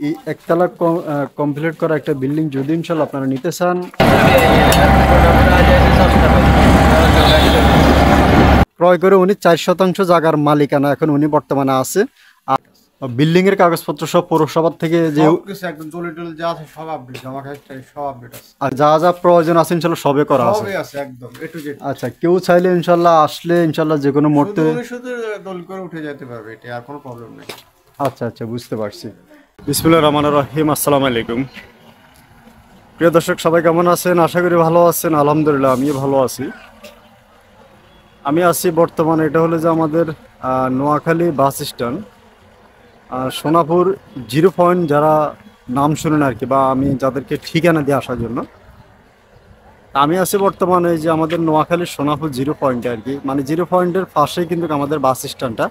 এই একতলা কমপ্লিট করা একটা বিল্ডিং যদি ইনশাল্লাহ আপনারা নিতে চান, ক্রয় করে উনি 4% জায়গার মালিকানা এখন উনি বর্তমানে আছে। আর বিল্ডিং এর কাগজপত্র সব পৌরসভা থেকে যে একদম দলিল যা আছে সব আপডেট, জমা খাতে সব আপডেট আছে, আর যা যা প্রয়োজন আছে ইনশাল্লাহ সবে করা আছে, সবই আছে একদম এ টু জেড। আচ্ছা, কেউ চাইলে ইনশাল্লাহ আসলে ইনশাল্লাহ যে কোনো মুহূর্তে শুধু দলিল করে উঠে যেতে পারবে, এটা আর কোনো প্রবলেম নেই। আচ্ছা আচ্ছা, বুঝতে পারছি। বিসমিল্লাহির রহমানির রহিম, আসসালামু আলাইকুম। প্রিয় দর্শক, সবাই কেমন আছেন? আশা করি ভালো আছেন। আলহামদুলিল্লাহ আমিও ভালো আছি। আমি আছি বর্তমানে, এটা হলো যে আমাদের Noakhali bus stand, Sonapur 0 point, যারা নাম শুনেন আর কি, বা আমি যাদেরকে ঠিকানা দিয়ে আসার জন্য আমি আছি বর্তমানে যে আমাদের নোয়াখালীর সোনাপুর 0 পয়েন্টে আর কি, মানে 0 পয়েন্টের পাশেই কিন্তু আমাদের বাস স্ট্যান্ডটা।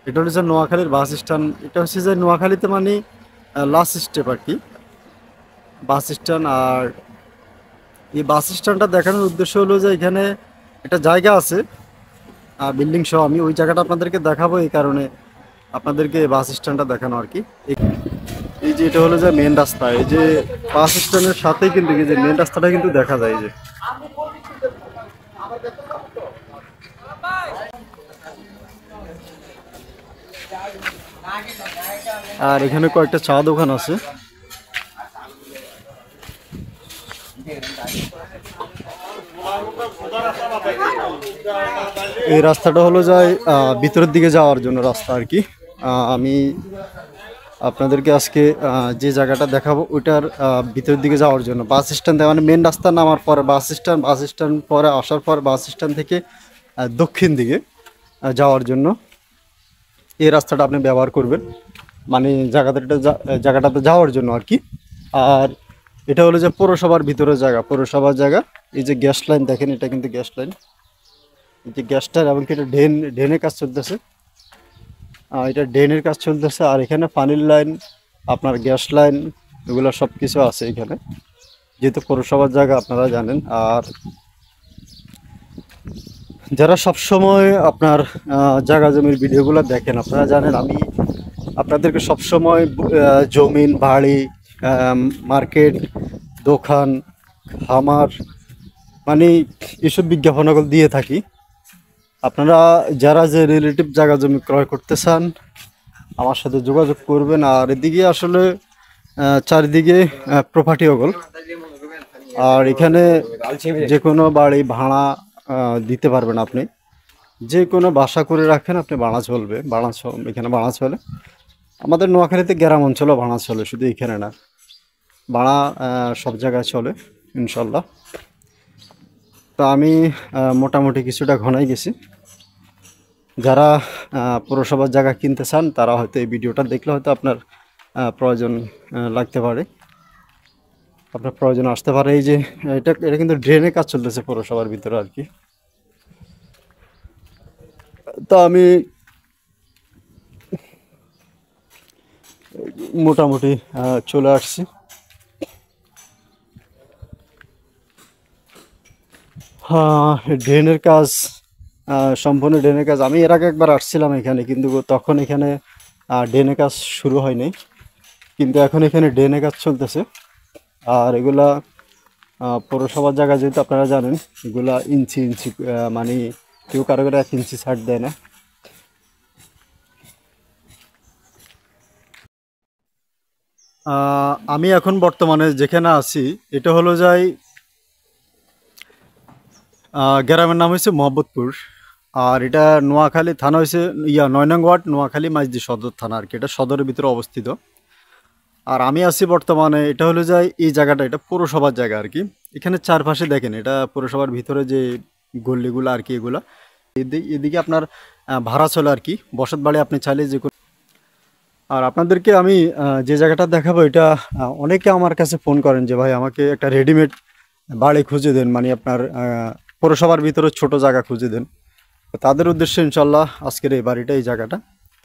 এটা হচ্ছে যে নোয়াখালীর বাস স্ট্যান্ড, এটা হচ্ছে যে নোয়াখালীতে মানে লাস্ট স্টেপ আর কি বাস স্ট্যান্ড। আর এই বাস স্ট্যান্ডটা দেখানোর উদ্দেশ্য হলো যে এখানে একটা জায়গা আছে বিল্ডিং সহ, আমি ওই জায়গাটা আপনাদেরকে দেখাবো, এই কারণে আপনাদেরকে বাস স্ট্যান্ডটা দেখানো আর কি। এই যে এটা হলো যে মেন রাস্তা, এই যে বাস স্ট্যান্ডের সাথেই কিন্তু এই যে মেন রাস্তাটা কিন্তু দেখা যায়। যে আর এখানে কয়েকটা চা দোকান আছে। এই রাস্তাটা হলো যায় ভিতরের দিকে যাওয়ার জন্য রাস্তা আর কি। আমি আপনাদেরকে আজকে যে জায়গাটা দেখাবো ওইটার ভিতরের দিকে যাওয়ার জন্য বাস স্ট্যান্ড, মানে মেন রাস্তা নামার পরে বাস স্ট্যান্ড পরে আসার পর বাস স্ট্যান্ড থেকে দক্ষিণ দিকে যাওয়ার জন্য এই রাস্তাটা আপনি ব্যবহার করবেন, মানে জায়গাটাতে যাওয়ার জন্য আর কি। আর এটা হলো যে পৌরসভার ভিতরে জায়গা, পৌরসভার জায়গা। এই যে গ্যাস লাইন দেখেন, এটা কিন্তু গ্যাস লাইন, এই যে গ্যাসটা, এবং এটা ড্রেনের কাজ চলতেছে, এটা ড্রেনের কাজ চলতেছে। আর এখানে পানির লাইন, আপনার গ্যাস লাইন, এগুলো সব কিছু আছে এখানে, যেহেতু পৌরসভার জায়গা আপনারা জানেন। আর যারা সবসময় আপনার জায়গা জমির ভিডিওগুলো দেখেন আপনারা জানেন, আমি আপনাদেরকে সবসময় জমিন, বাড়ি, মার্কেট, দোকান, খামার, মানে এসব বিজ্ঞাপনগুলো দিয়ে থাকি। আপনারা যারা যে রিলেটিভ জায়গা জমি ক্রয় করতে চান আমার সাথে যোগাযোগ করবেন। আর এদিকে আসলে চারিদিকে প্রপার্টি ওগল, আর এখানে যে কোনো বাড়ি ভাড়া দিতে পারবেন আপনি, যে কোনো বাসা করে রাখেন আপনি, ভাড়া চলবে, এখানে ভাড়া চলে। আমাদের নোয়াখালীতে গ্রাম অঞ্চলেও ভাড়া চলে, শুধু এখানে না, ভাড়া সব জায়গায় চলে ইনশাল্লাহ। তো আমি মোটামুটি কিছুটা ঘনাই গেছি। যারা পৌরসভার জায়গা কিনতে চান তারা হয়তো এই ভিডিওটা দেখলে হয়তো আপনার প্রয়োজন লাগতে পারে, আপনার প্রয়োজন আসতে পারে। এই যে এটা কিন্তু ড্রেনের কাজ চলতেছে পৌরসভার ভিতরে আর কি। তো আমি মোটামুটি চলে আসছি। হ্যাঁ, ড্রেনের কাজ, সম্পূর্ণ ড্রেনের কাজ। আমি এর আগে একবার আসছিলাম এখানে, কিন্তু তখন এখানে ড্রেনের কাজ শুরু হয়নি, কিন্তু এখন এখানে ড্রেনের কাজ চলতেছে। আর এগুলা পৌরসভার জায়গা, যেহেতু আপনারা জানেন, এগুলা ইঞ্চি ইঞ্চি, মানে কেউ কারো করে 1 ইঞ্চি ছাড় দেয় না। আমি এখন বর্তমানে যেখানে আছি এটা হলো যাই গ্রামের নাম হয়েছে মোহাম্মদপুর। আর এটা নোয়াখালী থানা হয়েছে 9 নং ওয়ার্ড, নোয়াখালী মাইজদি সদর থানা আর কি, এটা সদরের ভিতরে অবস্থিত। আর আমি আছি বর্তমানে, এটা হলো যাই এই জায়গাটা, এটা পৌরসভার জায়গা আর কি। এখানে চারপাশে দেখেন, এটা পৌরসভার ভিতরে যে গল্লিগুলো আর কি, এগুলা এদিকে আপনার ভাড়া চলে আর কি, বসত বাড়ি আপনি চাইলে যে কোনো। আর আপনাদেরকে আমি যে জায়গাটা দেখাবো, এটা অনেকে আমার কাছে ফোন করেন যে ভাই আমাকে একটা রেডিমেড বাড়ি খুঁজে দেন, মানে আপনার পৌরসভার ভিতরে ছোট জায়গা খুঁজে দেন। তাদের উদ্দেশ্যে ইনশাল্লাহ আজকের এই বাড়িটা, এই জায়গাটা।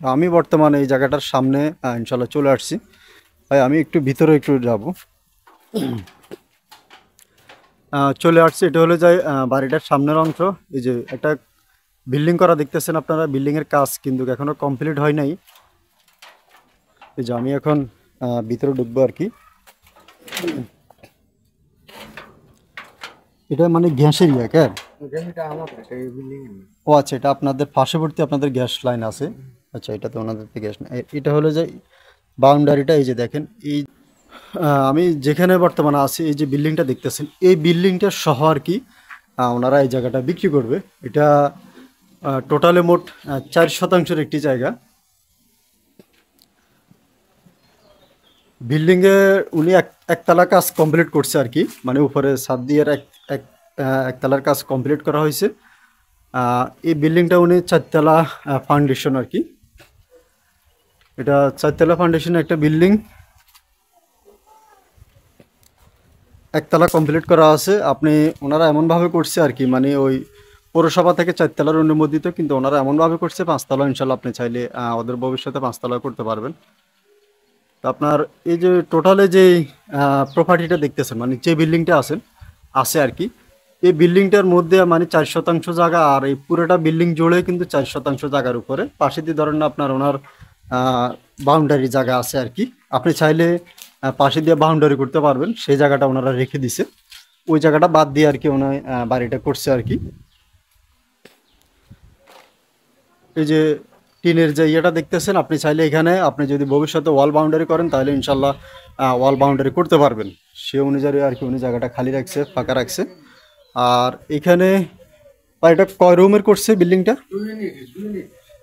তো আমি বর্তমানে এই জায়গাটার সামনে ইনশাল্লাহ চলে আসছি। ভাই আমি একটু ভিতরে একটু যাব, চলে আসছি। এটা হলো যাই বাড়িটার সামনের অংশ। এই যে একটা বিল্ডিং করা দেখতেছেন আপনারা, বিল্ডিংয়ের কাজ কিন্তু এখনও কমপ্লিট হয় নাই। এই যে আমি এখন ভিতরে ঢুকবো আর কি। এটা মানে গ্যাসের ইয়ে কেন? এটা আমার এই বিল্ডিং এর না। ও আচ্ছা, এটা আপনাদের পার্শ্ববর্তী আপনাদের গ্যাস লাইন আছে। আচ্ছা, এটা তো ওনাদের গ্যাস না, এটা হলো যে বাউন্ডারিটা। এই যে দেখেন, এই আমি যেখানে বর্তমানে আছি, এই যে বিল্ডিংটা দেখতেছেন, এই বিল্ডিংটা সহ আর কি ওনারা এই জায়গাটা বিক্রি করবে। এটা টোটালে মোট 4% একটি জায়গা। বিল্ডিংয়ে উনি একতলা কাজ কমপ্লিট করছে আর কি, মানে উপরে ছাদ দিয়ে একতলার কাজ কমপ্লিট করা হয়েছে। এই বিল্ডিংটা উনি 4তলা ফাউন্ডেশন আর কি। এটা 4তলা ফাউন্ডেশনের একটা বিল্ডিং, একতলা কমপ্লিট করা আছে। আপনি ওনারা এমনভাবে করছে আর কি, মানে ওই পৌরসভা থেকে 4তলার অনুমোদিত, কিন্তু ওনারা এমনভাবে করছে 5তলা। ইনশাল্লাহ আপনি চাইলে ওদের ভবিষ্যতে 5তলা করতে পারবেন। তো আপনার এই যে টোটালে যে প্রপার্টিটা দেখতেছেন, মানে যে বিল্ডিংটা আছে আর কি, এই বিল্ডিংটার মধ্যে মানে 4% জায়গা, আর এই পুরোটা বিল্ডিং জুড়ে কিন্তু 4% জায়গার উপরে পাশে দিয়ে ধরেন না আপনার ওনার বাউন্ডারি জায়গা আছে আর কি। আপনি চাইলে পাশে দিয়ে বাউন্ডারি করতে পারবেন, সেই জায়গাটা ওনারা রেখে দিছে। ওই জায়গাটা বাদ দিয়ে আর কি ওনার বাড়িটা করছে আর কি। এই যে টিনের যে ইয়েটা দেখতেছেন, আপনি চাইলে এখানে আপনি যদি ভবিষ্যতে ওয়াল বাউন্ডারি করেন তাহলে ইনশাল্লাহ ওয়াল বাউন্ডারি করতে পারবেন। সে অনুযায়ী আর কি উনি জায়গাটা খালি রাখছে, ফাঁকা রাখছে। আর এখানে এটা কয় রুমের করছে বিল্ডিংটা?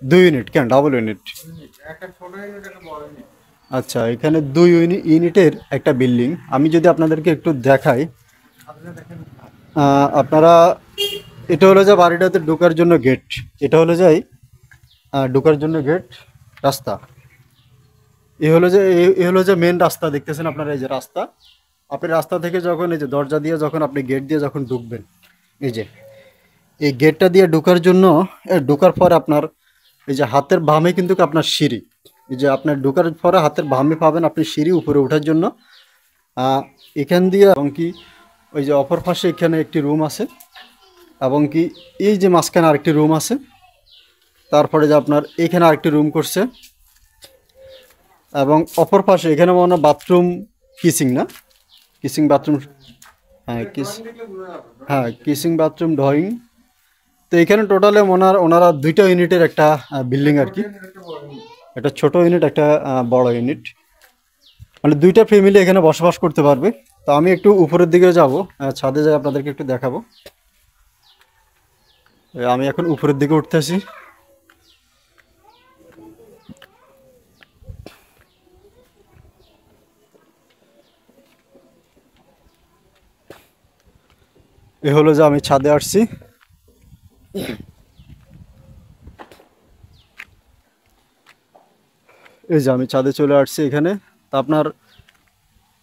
2 ইউনিট। কেন ডাবল ইউনিট? একটা ছোট ইউনিট একটা বড় ইউনিট। আচ্ছা, এখানে 2 ইউনিটের একটা বিল্ডিং। আমি যদি আপনাদেরকে একটু দেখাই, আপনারা দেখেন। আপনারা, এটা হলো যে বাড়িটাতে ঢোকার জন্য গেট, এটা হলো যাই ঢোকার জন্য গেট, রাস্তা। এই হলো যে মেন রাস্তা দেখতেছেন আপনারা, এই যে রাস্তা। আপনি রাস্তা থেকে যখন এই যে দরজা দিয়ে যখন আপনি গেট দিয়ে যখন ঢুকবেন, এই যে এই গেটটা দিয়ে ঢোকার জন্য ঢোকার পর আপনার এই যে হাতের বামে কিন্তু আপনার সিঁড়ি, এই যে আপনার ঢোকার পরে হাতের বামে পাবেন আপনি সিঁড়ি উপরে ওঠার জন্য। এখান দিয়ে এবং কি ওই যে অপর পাশে এখানে একটি রুম আছে, এবং কি এই যে মাঝখানে আরেকটি রুম আছে। তারপরে যে আপনার এখানে আরেকটি রুম করছে, এবং অপর পাশে এখানে মনে হয় বাথরুম, কিসিং না, কিসিং বাথরুম, হ্যাঁ হ্যাঁ কিসিং বাথরুম, ড্রয়িং। তো এখানে টোটালে ওনারা 2টা ইউনিটের একটা বিল্ডিং আর কি। একটা ছোট ইউনিট, একটা বড় ইউনিট, মানে 2টা ফ্যামিলি এখানে বসবাস করতে পারবে। তো আমি একটু উপরের দিকে যাব, ছাদে যাই আপনাদেরকে একটু দেখাবো। আমি এখন উপরের দিকে উঠতেছি। এ হলো যে আমি ছাদে আসছি। এই যে আমি ছাদে চলে আসছি এখানে। তা আপনার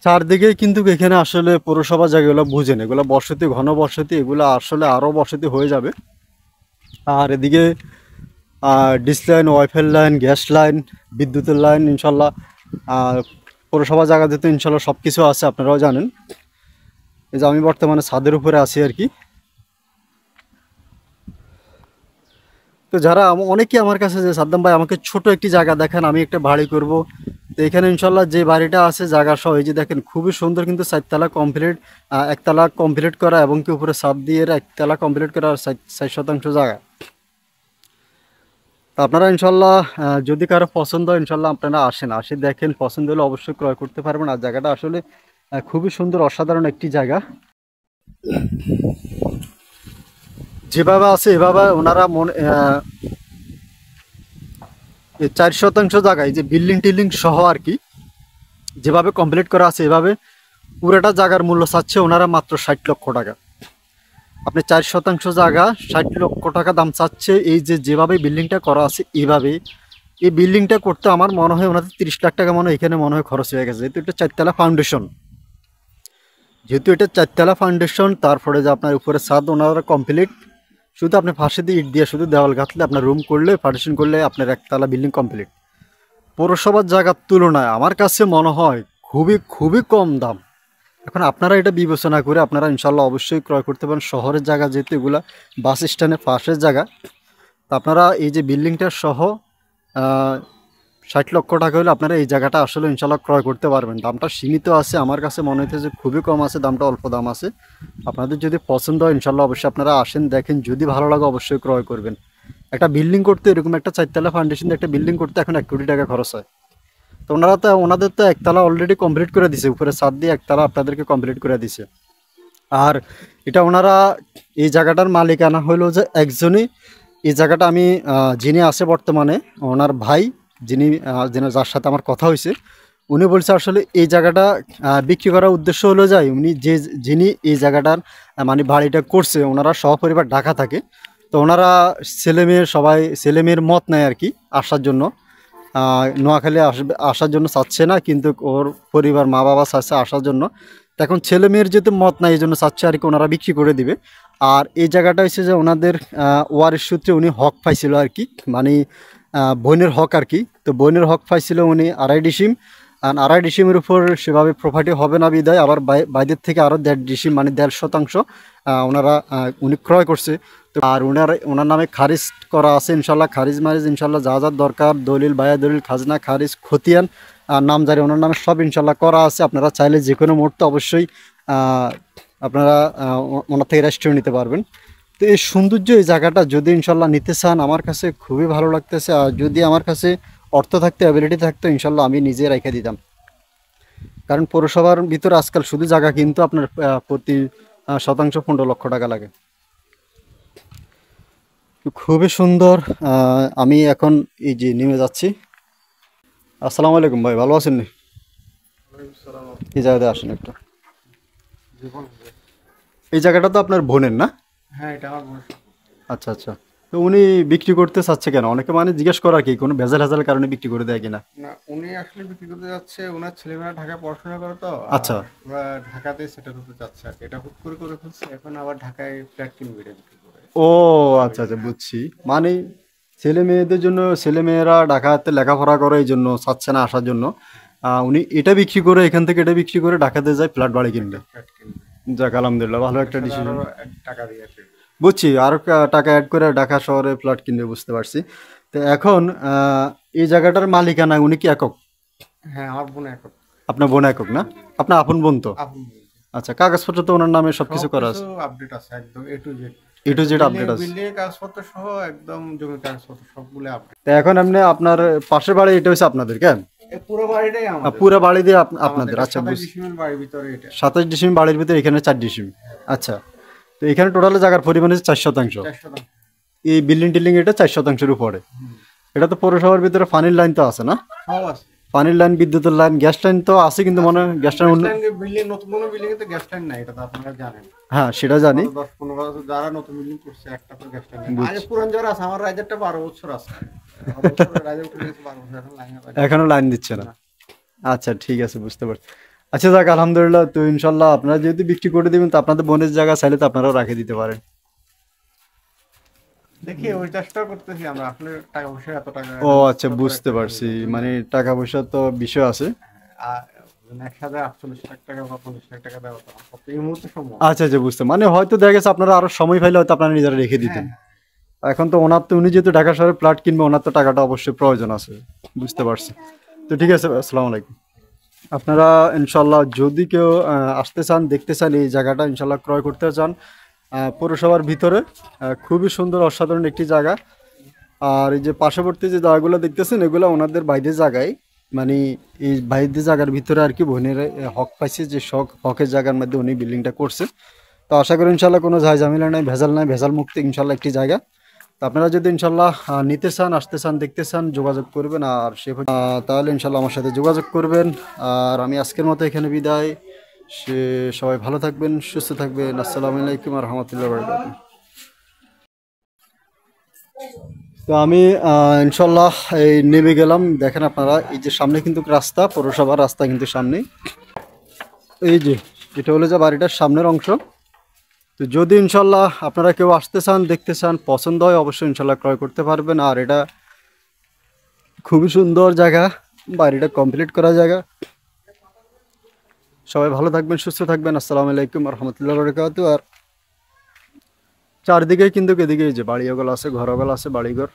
চারদিকে কিন্তু এখানে আসলে পৌরসভা জায়গাগুলো বুঝেন, এগুলো বসতি, ঘন বসতি, এগুলো আসলে আরও বসতি হয়ে যাবে। আর এদিকে dish line, wifi line, gas line, বিদ্যুতের লাইন ইনশাল্লাহ পৌরসভা জায়গাতে তো ইনশাল্লাহ সব কিছু আছে, আপনারাও জানেন। এই যে আমি বর্তমানে ছাদের উপরে আছি আর কি। তো যারা অনেকেই আমার কাছে যে সাদ্দাম ভাই আমাকে ছোট একটি জায়গা দেখেন, আমি একটা বাড়ি করব। তো এখানে ইনশাল্লাহ যে বাড়িটা আছে জায়গা সহ, এই যে দেখেন খুবই সুন্দর, কিন্তু 4তলা কমপ্লিট, একতলা কমপ্লিট করা, এবং কি উপরে ছাদ দিয়ে একতলা কমপ্লিট করা, 60% জায়গা। তো আপনারা ইনশাল্লাহ যদি কারো পছন্দ হয় ইনশাল্লাহ আপনারা আসে দেখেন, পছন্দ হলে অবশ্যই ক্রয় করতে পারবেন। আর জায়গাটা আসলে খুবই সুন্দর, অসাধারণ একটি জায়গা। যেভাবে আছে এভাবে ওনারা এই 4% জায়গায় যে বিল্ডিং টিল্ডিং সহ আর কি যেভাবে কমপ্লিট করা আছে, এভাবে পুরোটা জায়গার মূল্য চাচ্ছে ওনারা মাত্র 60 লক্ষ টাকা। আপনি 4% জায়গা 60 লক্ষ টাকা দাম চাচ্ছে। এই যে যেভাবে বিল্ডিংটা করা আছে এইভাবে, এই বিল্ডিংটা করতে আমার মনে হয় ওনাদের 30 লাখ টাকা এখানে মনে হয় খরচ হয়ে গেছে। যেহেতু এটা 4তলা ফাউন্ডেশন, তারপরে যে আপনার উপরে ছাদ ওনারা কমপ্লিট, শুধু আপনি ফাঁসি দিয়ে ইট দিয়ে শুধু দেওয়াল গাঁথলে, আপনার রুম করলে, পার্টিশন করলে আপনার একতলা বিল্ডিং কমপ্লিট। পৌরসভার জায়গার তুলনায় আমার কাছে মনে হয় খুবই খুবই কম দাম। এখন আপনারা এটা বিবেচনা করে আপনারা ইনশাল্লাহ অবশ্যই ক্রয় করতে পারেন। শহরের জায়গা যেহেতু এগুলা বাস স্ট্যান্ডের পাশের জায়গা, তো আপনারা এই যে বিল্ডিংটা সহ 60 লক্ষ টাকা হলে আপনারা এই জায়গাটা আসলে ইনশাল্লাহ ক্রয় করতে পারবেন। দামটা সীমিত আছে, আমার কাছে মনে হচ্ছে যে খুবই কম আছে, দামটা অল্প দাম আছে। আপনাদের যদি পছন্দ হয় ইনশাল্লাহ অবশ্যই আপনারা আসেন, দেখেন, যদি ভালো লাগে অবশ্যই ক্রয় করবেন। একটা বিল্ডিং করতে, এরকম একটা 4 তলা ফাউন্ডেশন দিয়ে একটা বিল্ডিং করতে এখন 1 কোটি টাকা খরচ হয়। তো ওনাদের তো 1 তলা অলরেডি কমপ্লিট করে দিছে, উপরে ছাদ দিয়ে 1 তলা আপনাদেরকে কমপ্লিট করে দিছে। আর এটা ওনারা, এই জায়গাটার মালিকানা হইলো যে একজনই। এই জায়গাটা আমি যিনি আছে বর্তমানে ওনার ভাই, যার সাথে আমার কথা হয়েছে, উনি বলছে আসলে এই জায়গাটা বিক্রি করার উদ্দেশ্য হলো যায় উনি যিনি এই জায়গাটার মানে বাড়িটা করছে, ওনারা সহপরিবার ঢাকা থাকে। তো ওনারা ছেলেমেয়ের মত নেয় আর কি আসার জন্য, নোয়াখালী আসার জন্য চাচ্ছে না, কিন্তু ওর পরিবার মা বাবা চাচ্ছে আসার জন্য। তো এখন ছেলে মেয়ের যেহেতু মত নাই, এই জন্য চাচ্ছে আর কি ওনারা বিক্রি করে দিবে। আর এই জায়গাটা হচ্ছে যে ওনাদের ওয়ারিশ সূত্রে উনি হক পাইছিল আর কি, মানে বোনের হক আর কি। তো বোনের হক পাইছিল উনি 2.5 ডিসিম, আর 2.5 ডিসিমের উপর সেভাবে প্রপার্টি হবে না বিদায় আবার বাইরের থেকে আরও 1.5 ডিসিম মানে 1.5 শতাংশ উনি ক্রয় করছে। তো আর ওনার নামে খারিজ করা আছে ইনশাল্লাহ, খারিজ মারিজ ইনশাল্লাহ যা যা দরকার, দলিল বায়া দলিল, খাজনা, খারিজ, খতিয়ান, নামজারি ওনার নামে সব ইনশাল্লাহ করা আছে। আপনারা চাইলে যে কোনো মুহূর্তে অবশ্যই আপনারা ওনার থেকে রেজিস্ট্রি নিতে পারবেন। তো এই সৌন্দর্য, এই জায়গাটা যদি ইনশাল্লাহ নিতে চান, আমার কাছে খুবই ভালো লাগতেছে। আর যদি আমার কাছে অর্থ থাকতো, অ্যাবিলিটি থাকতো, ইনশাল্লাহ আমি নিজে রেখে দিতাম। কারণ পৌরসভার ভিতরে আজকাল শুধু জায়গা কিন্তু আপনার প্রতি শতাংশ 15 লক্ষ টাকা লাগে। খুবই সুন্দর। আমি এখন এই যে নেমে যাচ্ছি। আসসালামু আলাইকুম ভাই, ভালো আছেন নি? এই জায়গাতে আসেন একটু। এই জায়গাটা তো আপনার বোনের না? হ্যাঁ, এটা আমার বোন। আচ্ছা আচ্ছা। তো উনি বিক্রি করতে চাচ্ছে কেন? অনেকে মানে জিজ্ঞেস করা কি কোনো ভেজাল হাজালের কারণে বিক্রি করে দেয় কিনা? না, উনি আসলে বিক্রি করতে যাচ্ছে, ওনার ছেলেমেয়েরা ঢাকায় পড়াশোনা করে, তো আচ্ছা। ওরা ঢাকাতে সেটেল হতে চাচ্ছে আর কি। এটা হুট করে ফেলছে, এখন আবার ঢাকায় ফ্ল্যাট কিনবে এটা বিক্রি করে। ও আচ্ছা আচ্ছা, বুঝছি। মানে ছেলে মেয়েদের জন্য, ছেলে মেয়েরা ঢাকাতে লেখাপড়া করে, এই জন্য চাচ্ছে না আসার জন্য। উনি এটা বিক্রি করে, এখান থেকে এটা বিক্রি করে ঢাকাতে যায় ফ্ল্যাট বাড়ি কিনবে। ফ্ল্যাট কিনবে, যাক আলহামদুলিল্লাহ, ভালো একটা সাথে ডিসিশন। আরো টাকা দিয়ে আর কি। বুঝছি, আরো টাকা অ্যাড করে ঢাকা শহরে ফ্ল্যাট কিনবে, বুঝতে পারছি। তো এখন এই জায়গাটার মালিকানা উনি কি একক? হ্যাঁ, আমার বোন এখন আপনার বোন একক না? আপনার আপন বোন তো? আপন বোন। আচ্ছা, কাগজপত্র তো ওনার নামে সবকিছু করা আছে? সবকিছু আপডেট আছে, একদম এ to Z. A to Z update আছে। বিল্ডিং এর কাগজপত্র সহ একদম জমির কাগজপত্র সবগুলো আপডেট। তো এখন এমনি আপনার পাশের বাড়ি এটা হচ্ছে আপনাদের কেন? এই পুরো বাড়িটাই আমাদের। পুরো বাড়ি দিয়ে আপনাদের? আচ্ছা, 27 ডিসিমেল বাড়ির ভিতরে এটা। 27 ডিসিম বাড়ির ভিতরে, এখানে 4 ডিসিম। আচ্ছা, তো এখানে টোটাল জায়গার পরিমাণ হচ্ছে 4 শতাংশ। 400 এই বিল্ডিং টিল্ডিং এটা 4 শতাংশের উপরে। এটা তো পৌরসভার ভিতরে পানির লাইন তো আছে না? সব আছে। পানির লাইন, বিদ্যুতের লাইন, গ্যাস লাইন তো আছে, কিন্তু মনে হয় গ্যাস লাইন বিল্ডিং, নতুন কোনো বিল্ডিং এ তো গ্যাস লাইন নাই, এটা তো আপনারা জানেন। হ্যাঁ সেটা জানি। 10-15 বছর যারা নতুন বিল্ডিং করছে, একটা তো গ্যাস লাইন নাই। আগে পুরান যারা আছে, আমার রাইজারটা 12 বছর আছে। রাইজার উঠে গেছে 12 বছর, এখন লাইন এখনো লাইন দিচ্ছে না। আচ্ছা ঠিক আছে, বুঝতে পারছি। আচ্ছা যাক আলহামদুলিল্লাহ। তো ইনশাল্লাহ আপনারা যেহেতু বিক্রি করে দিবেন, তো আপনাদের বোনের জায়গা চাইলে তো আপনারাও রাখে দিতে পারেন। দেখি, ওই চেষ্টা করতেছি আমরা। আসলে টাকা পয়সা এত টাকা। ও আচ্ছা, বুঝতে পারছি। মানে টাকা পয়সা তো বিষয় আছে। একসাথে 48 লাখ টাকা বা 50 লাখ টাকা দেওয়া তো এই মুহূর্তে সম্ভব। আচ্ছা আচ্ছা, বুঝতে, মানে হয়তো দেখা গেছে আপনারা আরো সময় পাইলে হয়তো আপনারা নিজেরা রেখে দিতেন। এখন তো উনি যেহেতু ঢাকা শহরে ফ্ল্যাট কিনবে, ওনার তো টাকাটা অবশ্যই প্রয়োজন আছে, বুঝতে পারছি। তো ঠিক আছে, আসসালামু আলাইকুম। আপনারা ইনশাল্লাহ যদি কেউ আসতে চান, দেখতে চান, এই জায়গাটা ইনশাল্লাহ ক্রয় করতে চান, পৌরসভার ভিতরে খুবই সুন্দর অসাধারণ একটি জায়গা। আর এই যে পার্শ্ববর্তী যে জায়গাগুলো দেখতেছেন, এগুলো ওনাদের বাইরের জায়গায়, মানে এই বাইরের জায়গার ভিতরে আর কি বোনের হক পাইছে, যে হকের জায়গার মধ্যে উনি বিল্ডিংটা করছে। তো আশা করি ইনশাল্লাহ কোনো ঝামেলা নাই, ভেজাল নাই, ভেজাল মুক্ত ইনশাল্লাহ একটি জায়গা। তো আপনারা যদি ইনশাল্লাহ নিতে চান, আসতে চান, দেখতে চান, যোগাযোগ করবেন। আর তাহলে ইনশাল্লাহ আমার সাথে যোগাযোগ করবেন। আর আমি আজকের মতো এখানে বিদায়। সবাই ভালো থাকবেন, সুস্থ থাকবেন। আসসালামু আলাইকুম ওয়া রাহমাতুল্লাহি ওয়া বারাকাতুহু। তো আমি ইনশাল্লাহ এই নেমে গেলাম। দেখেন আপনারা, এই যে সামনে কিন্তু রাস্তা, পৌরসভার রাস্তা কিন্তু সামনে। এই যে এটা হলো যে বাড়িটার সামনের অংশ। তো যদি ইনশাল্লাহ আপনারা কেউ আসতে চান, দেখতে চান, পছন্দ হয়, অবশ্যই ইনশাল্লাহ ক্রয় করতে পারবেন। আর এটা খুবই সুন্দর জায়গা, বাড়িটা কমপ্লিট করা জায়গা। সবাই ভালো থাকবেন, সুস্থ থাকবেন। আসসালামু আলাইকুম ওয়া রাহমাতুল্লাহি ওয়া বারাকাতুহু। আর চারদিকে কিন্তু এদিকে এই যে বাড়িগুলো আছে, ঘরগুলো আছে, বাড়িঘর।